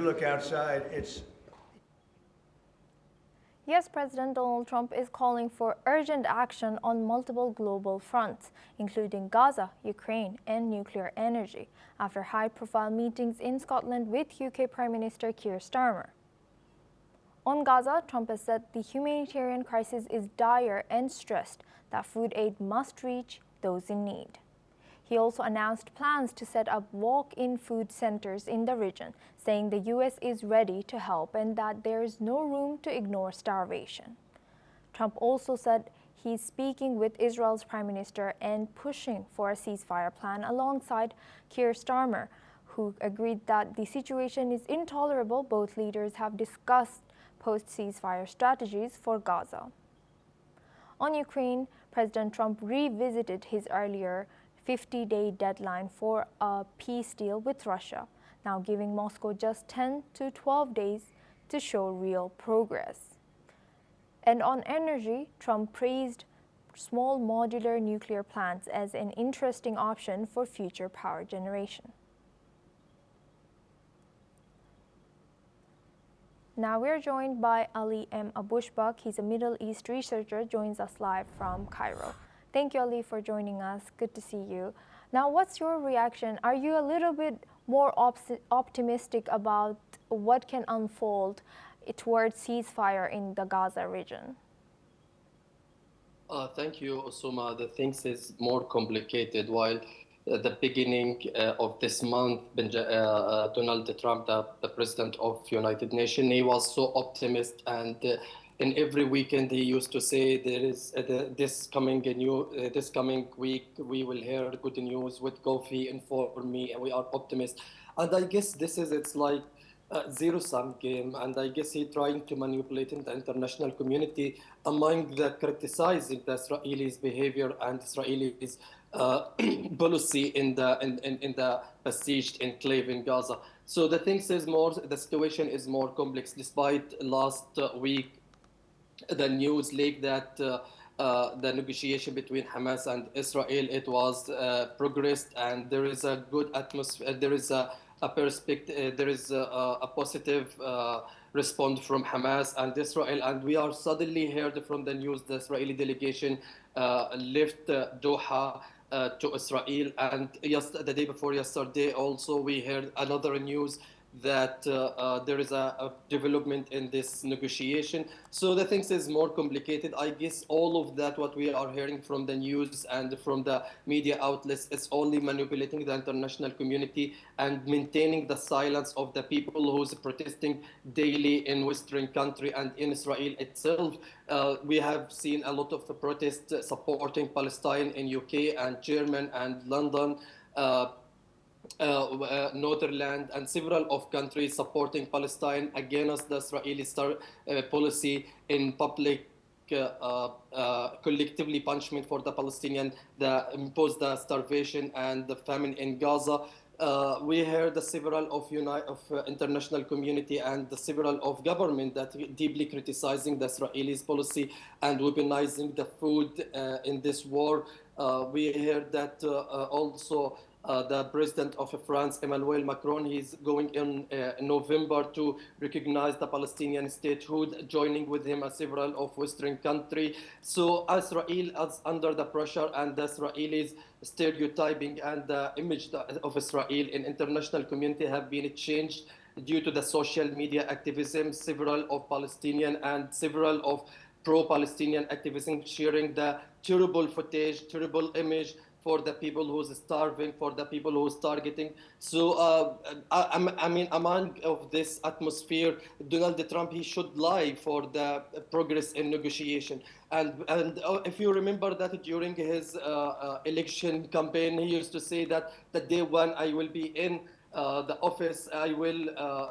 you look outside, it's... US President Donald Trump is calling for urgent action on multiple global fronts, including Gaza, Ukraine, and nuclear energy, after high-profile meetings in Scotland with UK Prime Minister Keir Starmer. On Gaza, Trump has said the humanitarian crisis is dire and stressed that food aid must reach those in need. He also announced plans to set up walk-in food centers in the region, saying the U.S. is ready to help and that there is no room to ignore starvation. Trump also said he's speaking with Israel's Prime Minister and pushing for a ceasefire plan alongside Keir Starmer, who agreed that the situation is intolerable. Both leaders have discussed post-ceasefire strategies for Gaza. On Ukraine, President Trump revisited his earlier 50-day deadline for a peace deal with Russia, now giving Moscow just 10 to 12 days to show real progress. And on energy, Trump praised small modular nuclear plants as an interesting option for future power generation. Now we're joined by Ali M. Abushbak. He's a Middle East researcher, joins us live from Cairo. Thank you, Ali, for joining us. Good to see you. Now, what's your reaction? Are you a little bit more optimistic about what can unfold towards ceasefire in the Gaza region? Thank you, Osuma. The things is more complicated. While at the beginning of this month, Donald Trump, the president of the United Nations, he was so optimistic, and in every weekend he used to say there is this coming week we will hear good news with coffee and for me, and we are optimists. And I guess it's like a zero-sum game, and I guess he's trying to manipulate the international community among the criticizing the Israelis' behavior and Israelis' policy in the besieged enclave in Gaza. So the situation is more complex. Despite last week the news leaked that the negotiation between Hamas and Israel, it was progressed, and there is a good atmosphere. There is a perspective. There is a positive response from Hamas and Israel, and we are suddenly heard from the news the Israeli delegation left Doha to Israel, and the day before yesterday also we heard another news that there is a development in this negotiation. So the things is more complicated. I guess all of that, what we are hearing from the news and from the media outlets, is only manipulating the international community and maintaining the silence of the people who's protesting daily in Western country and in Israel itself. We have seen a lot of the protests supporting Palestine in UK and Germany and London, Netherlands, and several of countries supporting Palestine against the Israeli policy in public collectively punishment for the Palestinian, impose the starvation and the famine in Gaza. We heard the several of international community and the several of government that deeply criticizing the Israelis' policy and weaponizing the food in this war. We heard that also the president of France, Emmanuel Macron, he's going in November to recognize the Palestinian statehood, joining with him several of Western countries. So Israel is under the pressure, and the Israelis stereotyping and the image of Israel in international community have been changed due to the social media activism. Several of Palestinian and several of pro-Palestinian activism sharing the terrible footage, terrible image for the people who's starving, for the people who's targeting. So, I mean, among of this atmosphere, Donald Trump, he should lie for the progress in negotiation. And if you remember that during his election campaign, he used to say that the day when I will be in the office, I will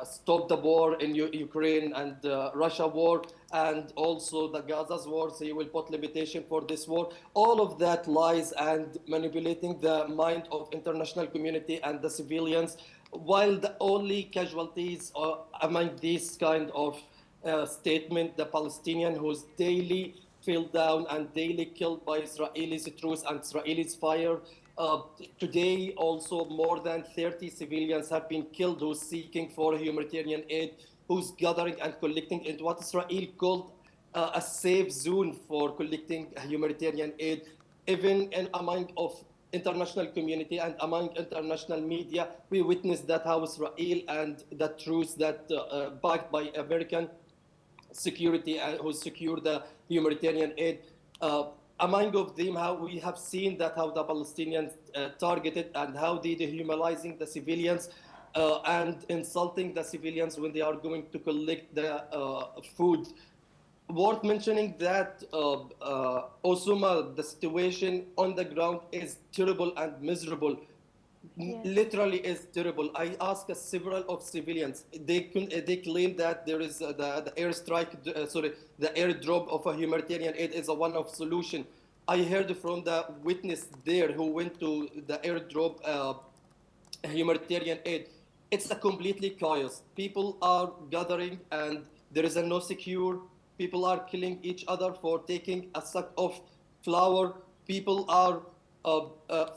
stop the war in Ukraine and Russia war, and also the Gaza's war. So he will put limitation for this war. All of that lies and manipulating the mind of international community and the civilians, while the only casualties among these kind of statement, the Palestinian who's daily fell down and daily killed by Israelis troops and Israelis fire. Today, also more than 30 civilians have been killed who's seeking for humanitarian aid, who's gathering and collecting into what Israel called a safe zone for collecting humanitarian aid. Even in among of international community and among international media, we witnessed that how Israel and the truce that backed by American security and who secure the humanitarian aid. Among of them, how we have seen that how the Palestinians targeted and how they dehumanizing the civilians and insulting the civilians when they are going to collect the food. Worth mentioning that Osuma, the situation on the ground is terrible and miserable. Yes. Literally is terrible. I asked several of civilians. They claim that there is the airstrike, the airdrop of a humanitarian aid is a one-off solution. I heard from the witness there who went to the airdrop humanitarian aid. It's a completely chaos. People are gathering and there is a no secure. People are killing each other for taking a sack of flour. People are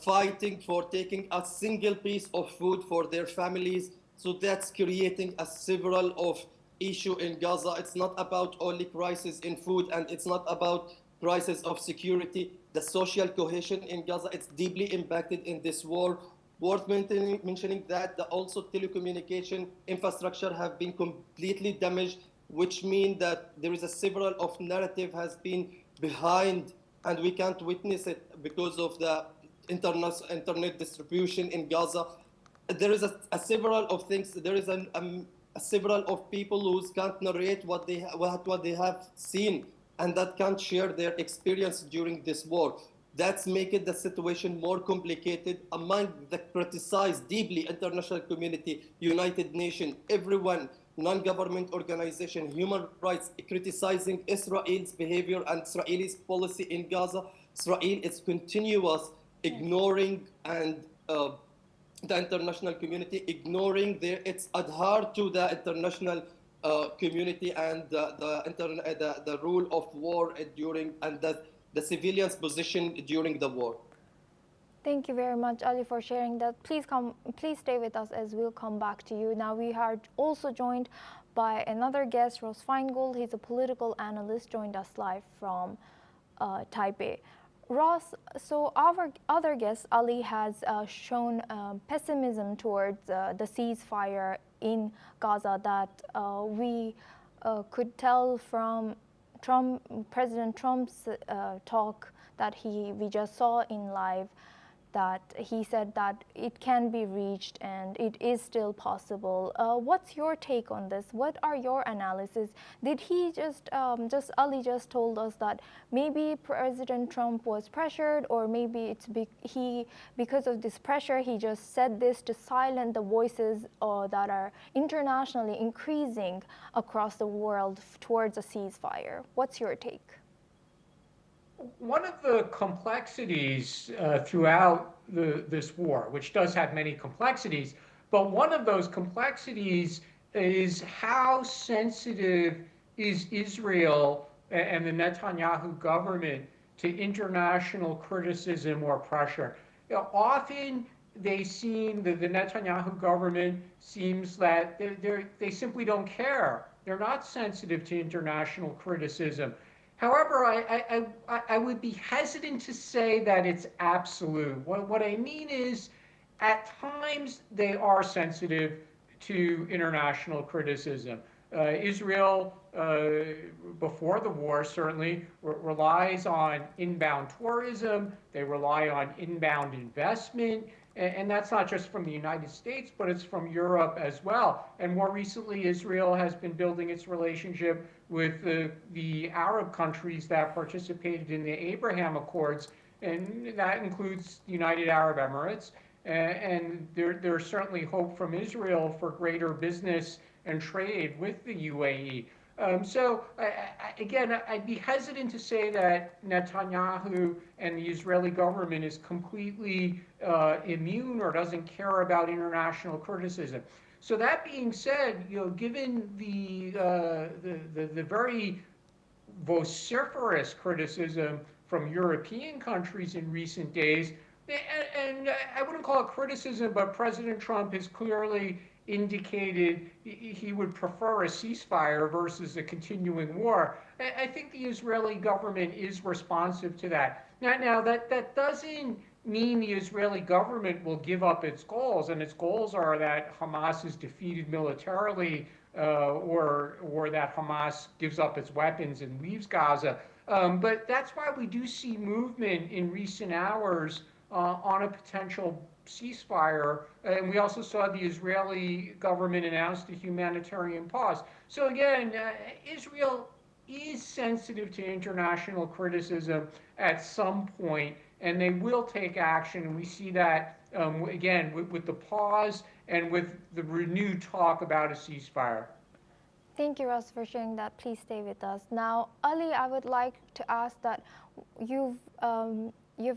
fighting for taking a single piece of food for their families. So that's creating a several of issue in Gaza. It's not about only crisis in food and it's not about crisis of security. The social cohesion in Gaza, it's deeply impacted in this war. Worth mentioning that also telecommunication infrastructure have been completely damaged, which means that there is a several of narrative has been behind and we can't witness it because of the internet distribution in Gaza. There is a several of things. There is a several of people who can't narrate what they have seen and that can't share their experience during this war. That's making the situation more complicated among the criticized deeply international community, United Nations, everyone, non-government organization, human rights, criticizing Israel's behavior and Israel's policy in Gaza. Israel is continuous ignoring and the international community ignoring its adhere to the international community and the rule of war during and the civilians' position during the war. Thank you very much, Ali, for sharing that. Please stay with us as we'll come back to you. Now we are also joined by another guest, Ross Feingold. He's a political analyst, joined us live from Taipei. Ross, so our other guest, Ali, has shown pessimism towards the ceasefire in Gaza that we could tell from President Trump's talk that we just saw in live, that he said that it can be reached and it is still possible. What's your take on this? What are your analysis? Did he Ali just told us that maybe President Trump was pressured, or maybe it's because of this pressure he just said this to silence the voices that are internationally increasing across the world towards a ceasefire? What's your take? One of the complexities throughout this war, which does have many complexities, but one of those complexities is how sensitive is Israel and the Netanyahu government to international criticism or pressure. Often they seem that the Netanyahu government seems that they simply don't care. They're not sensitive to international criticism. However, I would be hesitant to say that it's absolute. What I mean is, at times they are sensitive to international criticism. Israel, before the war, certainly relies on inbound tourism. They rely on inbound investment. And that's not just from the United States, but it's from Europe as well. And more recently, Israel has been building its relationship with the Arab countries that participated in the Abraham Accords, and that includes the United Arab Emirates. And there's certainly hope from Israel for greater business and trade with the UAE. So again, I'd be hesitant to say that Netanyahu and the Israeli government is completely immune or doesn't care about international criticism. So that being said, given the very vociferous criticism from European countries in recent days, And I wouldn't call it criticism, but President Trump has clearly indicated he would prefer a ceasefire versus a continuing war. I think the Israeli government is responsive to that. Now that doesn't mean the Israeli government will give up its goals, and its goals are that Hamas is defeated militarily, or that Hamas gives up its weapons and leaves Gaza. But that's why we do see movement in recent hours on a potential ceasefire. And we also saw the Israeli government announce the humanitarian pause. So again, Israel is sensitive to international criticism at some point, and they will take action. And we see that again with the pause and with the renewed talk about a ceasefire. Thank you, Russ, for sharing that. Please stay with us. Now, Ali, I would like to ask that you've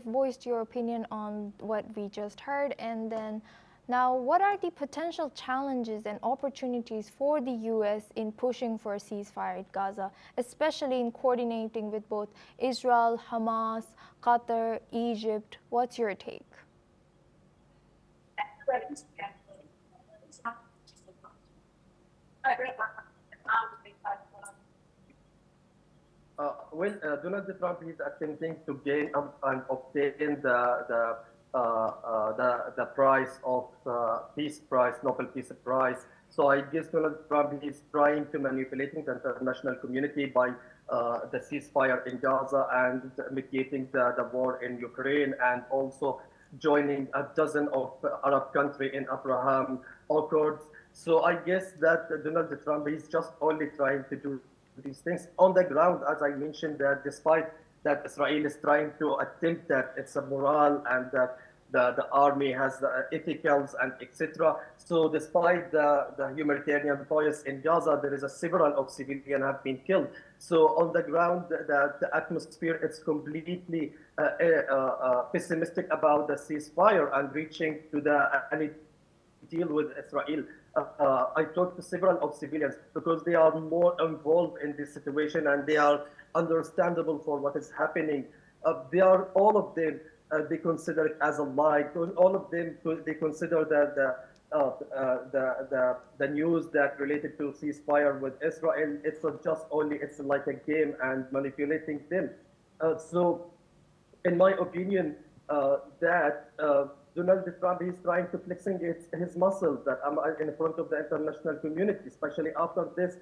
voiced your opinion on what we just heard, and then now, what are the potential challenges and opportunities for the U.S. in pushing for a ceasefire in Gaza, especially in coordinating with both Israel, Hamas, Qatar, Egypt? What's your take? Donald Trump is attempting to gain and obtain the prize of peace prize, Nobel Peace Prize. So I guess Donald Trump is trying to manipulating the international community by the ceasefire in Gaza and mediating the war in Ukraine, and also joining a dozen of Arab countries in Abraham Accords. So I guess that Donald Trump is just only trying to do these things on the ground, as I mentioned, that despite that Israel is trying to attempt that it's a moral and the army has the ethicals and etc. So despite the humanitarian pause in Gaza, there is a several of civilians have been killed. So on the ground, the atmosphere is completely pessimistic about the ceasefire and reaching to any deal with Israel. I talked to several of civilians because they are more involved in this situation and they are understandable for what is happening. They are all of them. They consider it as a lie. All of them they consider that the news that related to ceasefire with Israel, it's just only it's like a game and manipulating them. So, in my opinion, that Donald Trump is trying to flexing his muscles that I'm in front of the international community, especially after this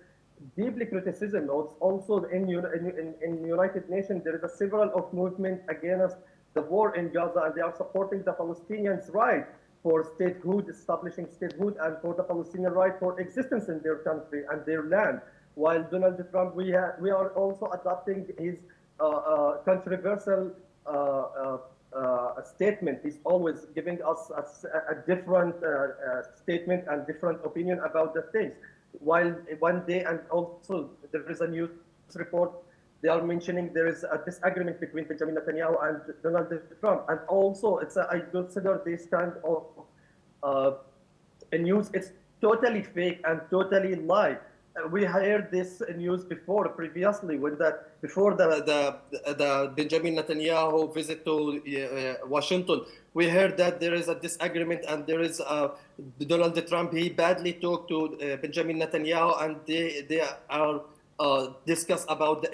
deeply criticism. Also in United Nations, there is a several of movement against the war in Gaza, and they are supporting the Palestinians' right for statehood, establishing statehood, and for the Palestinian right for existence in their country and their land. While Donald Trump, we are also adopting his controversial statement. He's always giving us a different statement and different opinion about the things. While one day, and also there is a news report, they are mentioning there is a disagreement between Benjamin Netanyahu and Donald Trump. And also, I consider this kind of news, it's totally fake and totally lie. We heard this news previously, when before the Benjamin Netanyahu visit to Washington, we heard that there is a disagreement and there is Donald Trump. He badly talked to Benjamin Netanyahu, and they are discuss about the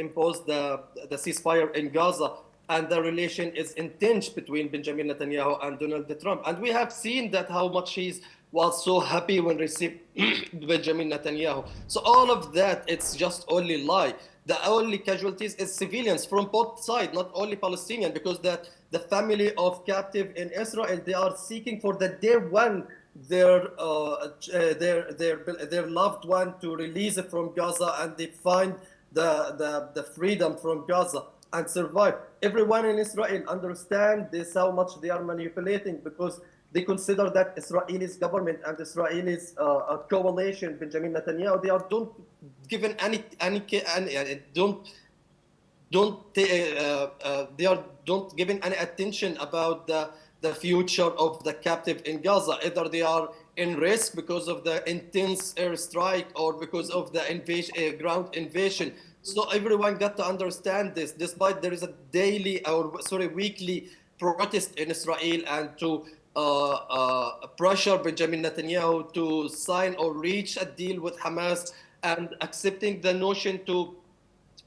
ceasefire in Gaza, and the relation is intense between Benjamin Netanyahu and Donald Trump. And we have seen that how much he was so happy when received Benjamin Netanyahu. So all of that, it's just only lie. The only casualties is civilians from both sides, not only Palestinian, because the family of captive in Israel, they are seeking for the day one their loved one to release it from Gaza, and they find the freedom from Gaza and survive. Everyone in Israel understand this, how much they are manipulating, because they consider that Israel's government and Israel's coalition, Benjamin Netanyahu, they are don't given any they are don't giving any attention about the future of the captive in Gaza. Either they are in risk because of the intense airstrike or because of the ground invasion. So everyone got to understand this, despite there is a weekly protest in Israel and to pressure Benjamin Netanyahu to sign or reach a deal with Hamas, and accepting the notion to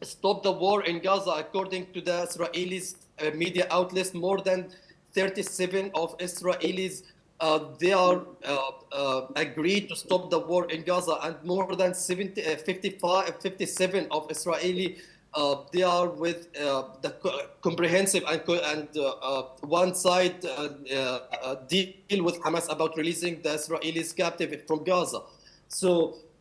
stop the war in Gaza. According to the Israelis media outlets, more than 37 of Israelis they are agreed to stop the war in Gaza, and more than 57 of Israeli they are with the comprehensive and one side deal with Hamas about releasing the Israelis captive from Gaza. So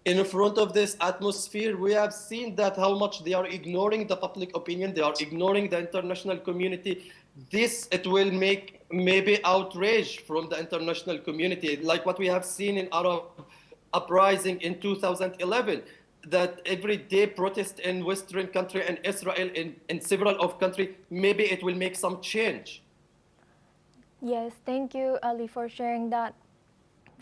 in front of this atmosphere, we have seen that how much they are ignoring the public opinion, they are ignoring the international community. It will make maybe outrage from the international community, like what we have seen in Arab uprising in 2011, that everyday protest in Western country and Israel in several of countries, maybe it will make some change. Yes, thank you, Ali, for sharing that.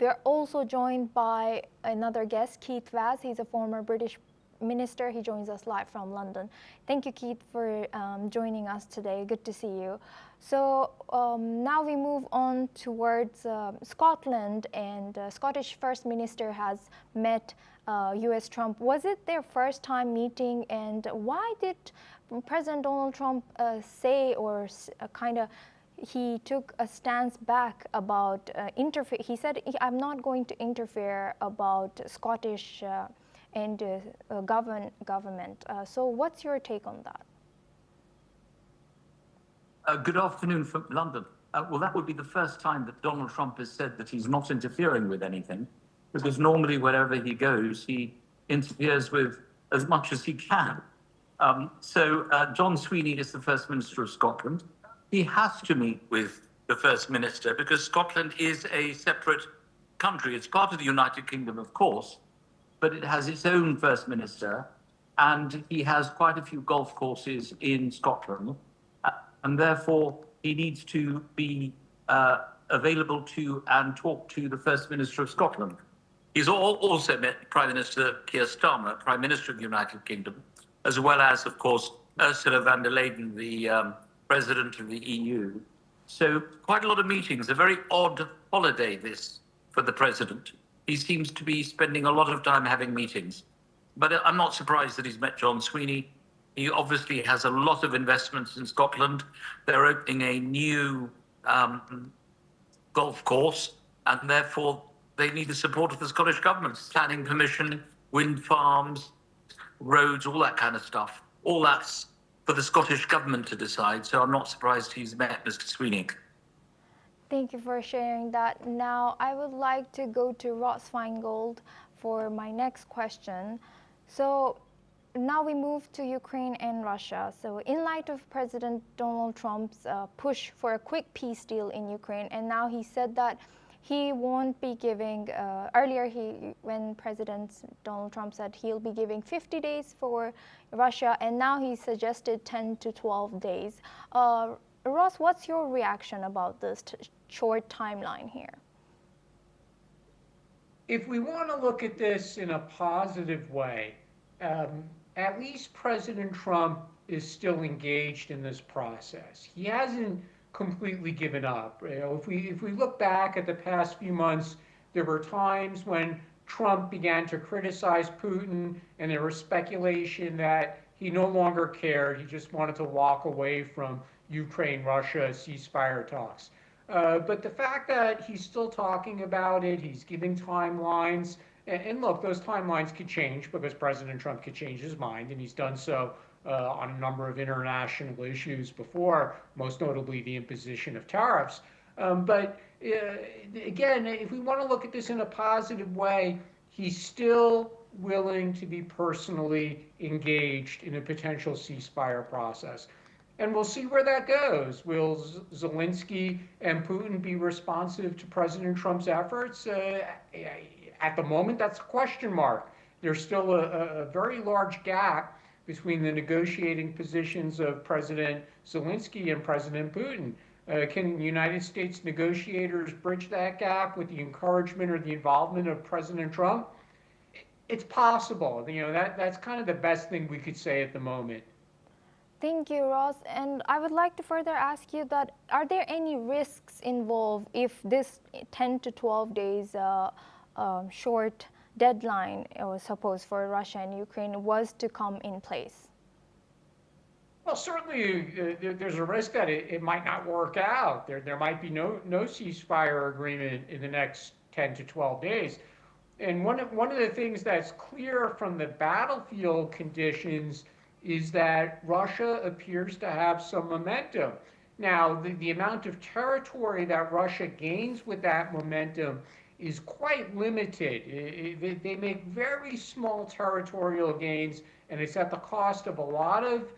We're also joined by another guest, Keith Vaz. He's a former British minister. He joins us live from London. Thank you, Keith, for joining us today. Good to see you. So now we move on towards Scotland, and Scottish First Minister has met US Trump. Was it their first time meeting, and why did President Donald Trump say or kind of he took a stance back about interfere? He said, I'm not going to interfere about Scottish and government. So what's your take on that? Good afternoon from London. Well, that would be the first time that Donald Trump has said that he's not interfering with anything, because normally wherever he goes, he interferes with as much as he can. John Sweeney is the First Minister of Scotland. He has to meet with the First Minister because Scotland is a separate country. It's part of the United Kingdom, of course, but it has its own First Minister, and he has quite a few golf courses in Scotland, and therefore he needs to be available to and talk to the First Minister of Scotland. He's also met Prime Minister Keir Starmer, Prime Minister of the United Kingdom, as well as, of course, Ursula von der Leyen, the President of the EU. So quite a lot of meetings. A very odd holiday, this, for the President. He seems to be spending a lot of time having meetings. But I'm not surprised that he's met John Sweeney. He obviously has a lot of investments in Scotland. They're opening a new golf course, and therefore they need the support of the Scottish Government. Planning permission, wind farms, roads, all that kind of stuff. All that's for the Scottish Government to decide, so I'm not surprised he's met Mr. Sweeney. Thank you for sharing that. Now, I would like to go to Ross Feingold for my next question. So now we move to Ukraine and Russia. So in light of President Donald Trump's push for a quick peace deal in Ukraine, and now he said that he won't be giving, earlier when President Donald Trump said he'll be giving 50 days for Russia, and now he suggested 10 to 12 days. Ross, what's your reaction about this short timeline here? If we want to look at this in a positive way, at least President Trump is still engaged in this process. He hasn't completely given up. You know, if we look back at the past few months, there were times when Trump began to criticize Putin, and there was speculation that he no longer cared. He just wanted to walk away from Ukraine-Russia ceasefire talks. But the fact that he's still talking about it, he's giving timelines, and look, those timelines could change because President Trump could change his mind, and he's done so on a number of international issues before, most notably the imposition of tariffs. But again, if we want to look at this in a positive way, he's still willing to be personally engaged in a potential ceasefire process. And we'll see where that goes. Will Zelensky and Putin be responsive to President Trump's efforts? At the moment, that's a question mark. There's still a very large gap between the negotiating positions of President Zelensky and President Putin. Can United States negotiators bridge that gap with the encouragement or the involvement of President Trump? It's possible. You know, that's kind of the best thing we could say at the moment. Thank you, Ross. And I would like to further ask you that, are there any risks involved if this 10 to 12 days short deadline, or suppose for Russia and Ukraine, was to come in place? Well, certainly there's a risk that it might not work out. There might be no ceasefire agreement in the next 10 to 12 days. And one of the things that's clear from the battlefield conditions is that Russia appears to have some momentum. Now, the amount of territory that Russia gains with that momentum is quite limited. They make very small territorial gains, and it's at the cost of a lot of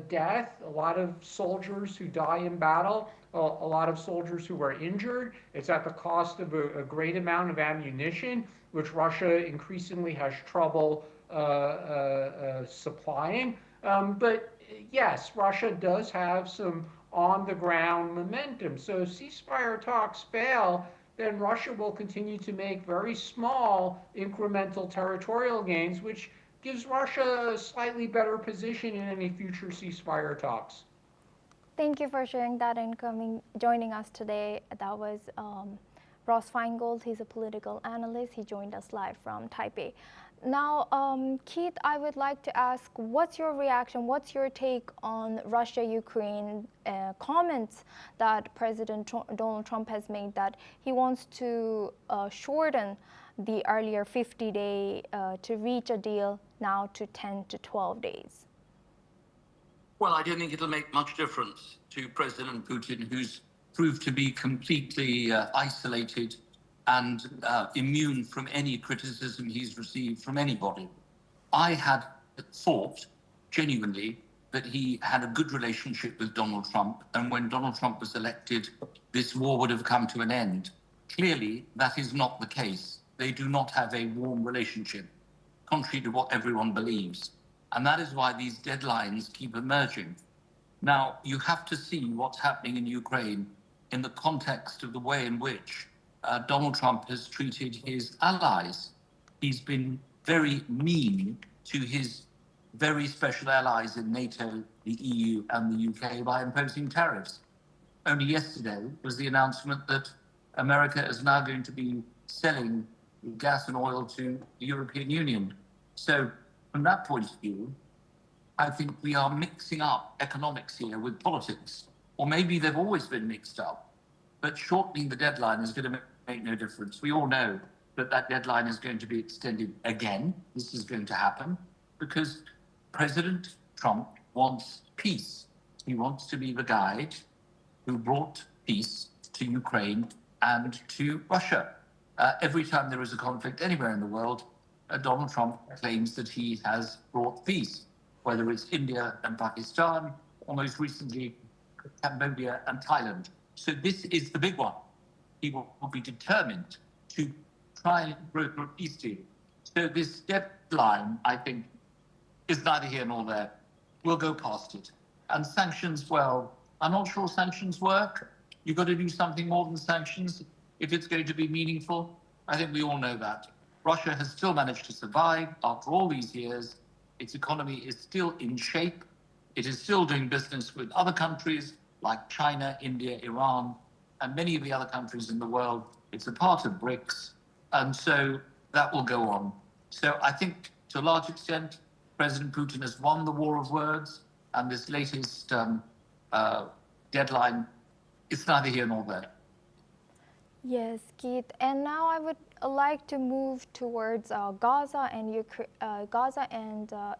death, a lot of soldiers who die in battle, a lot of soldiers who are injured. It's at the cost of a great amount of ammunition, which Russia increasingly has trouble supplying. But yes, Russia does have some on-the-ground momentum. So if ceasefire talks fail, then Russia will continue to make very small incremental territorial gains, which gives Russia a slightly better position in any future ceasefire talks. Thank you for sharing that and joining us today. That was Ross Feingold. He's a political analyst. He joined us live from Taipei. Now, Keith, I would like to ask, what's your reaction, what's your take on Russia-Ukraine comments that President Donald Trump has made, that he wants to shorten the earlier 50-day to reach a deal now to 10 to 12 days? Well, I don't think it'll make much difference to President Putin, who's proved to be completely isolated and immune from any criticism he's received from anybody. I had thought, genuinely, that he had a good relationship with Donald Trump, and when Donald Trump was elected, this war would have come to an end. Clearly, that is not the case. They do not have a warm relationship, contrary to what everyone believes. And that is why these deadlines keep emerging. Now, you have to see what's happening in Ukraine in the context of the way in which Donald Trump has treated his allies. He's been very mean to his very special allies in NATO, the EU, and the UK by imposing tariffs. Only yesterday was the announcement that America is now going to be selling gas and oil to the European Union. So from that point of view, I think we are mixing up economics here with politics, or maybe they've always been mixed up. But shortening the deadline is going to make no difference. We all know that that deadline is going to be extended again. This is going to happen because President Trump wants peace. He wants to be the guy who brought peace to Ukraine and to Russia. Every time there is a conflict anywhere in the world, Donald Trump claims that he has brought peace, whether it's India and Pakistan, or most recently, Cambodia and Thailand. So this is the big one. He will be determined to try and broker a peace deal. So this deadline, I think, is neither here nor there. We'll go past it. And sanctions, well, I'm not sure sanctions work. You've got to do something more than sanctions if it's going to be meaningful. I think we all know that. Russia has still managed to survive after all these years. Its economy is still in shape. It is still doing business with other countries like China, India, Iran, and many of the other countries in the world. It's a part of BRICS. And so that will go on. So I think to a large extent, President Putin has won the war of words, and this latest deadline is neither here nor there. Yes, Keith. And now I would like to move towards Gaza and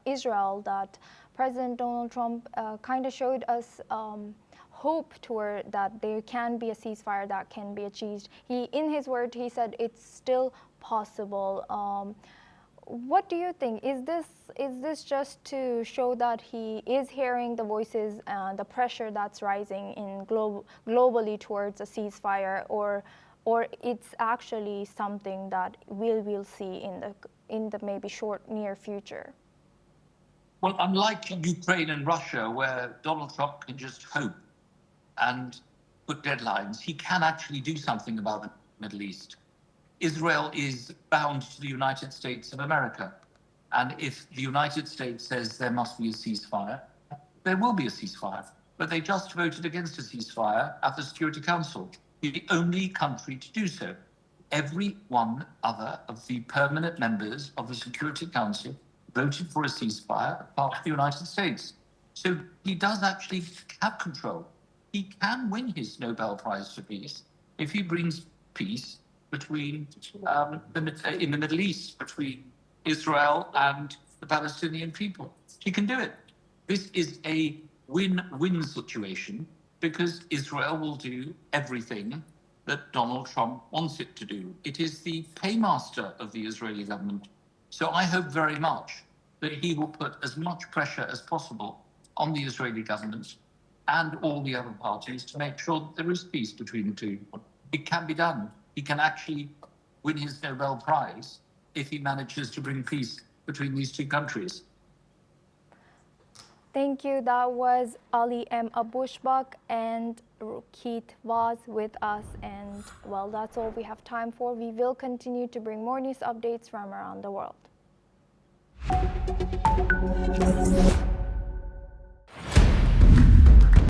Israel. That President Donald Trump kind of showed us hope toward that there can be a ceasefire that can be achieved. In his word, he said it's still possible. What do you think? Is this just to show that he is hearing the voices and the pressure that's rising in globally towards a ceasefire, or it's actually something that we'll see in the maybe near future? Well, unlike Ukraine and Russia, where Donald Trump can just hope and put deadlines, he can actually do something about the Middle East. Israel is bound to the United States of America. And if the United States says there must be a ceasefire, there will be a ceasefire. But they just voted against a ceasefire at the Security Council, the only country to do so. Every one other of the permanent members of the Security Council voted for a ceasefire apart from the United States. So he does actually have control. He can win his Nobel Prize for Peace if he brings peace between in the Middle East, between Israel and the Palestinian people. He can do it. This is a win-win situation because Israel will do everything that Donald Trump wants it to do. It is the paymaster of the Israeli government. So I hope very much that he will put as much pressure as possible on the Israeli government and all the other parties to make sure that there is peace between the two. It can be done. He can actually win his Nobel Prize if he manages to bring peace between these two countries. Thank you. That was Ali M. Abushbak and Keith Vaz with us. And well, that's all we have time for. We will continue to bring more news updates from around the world.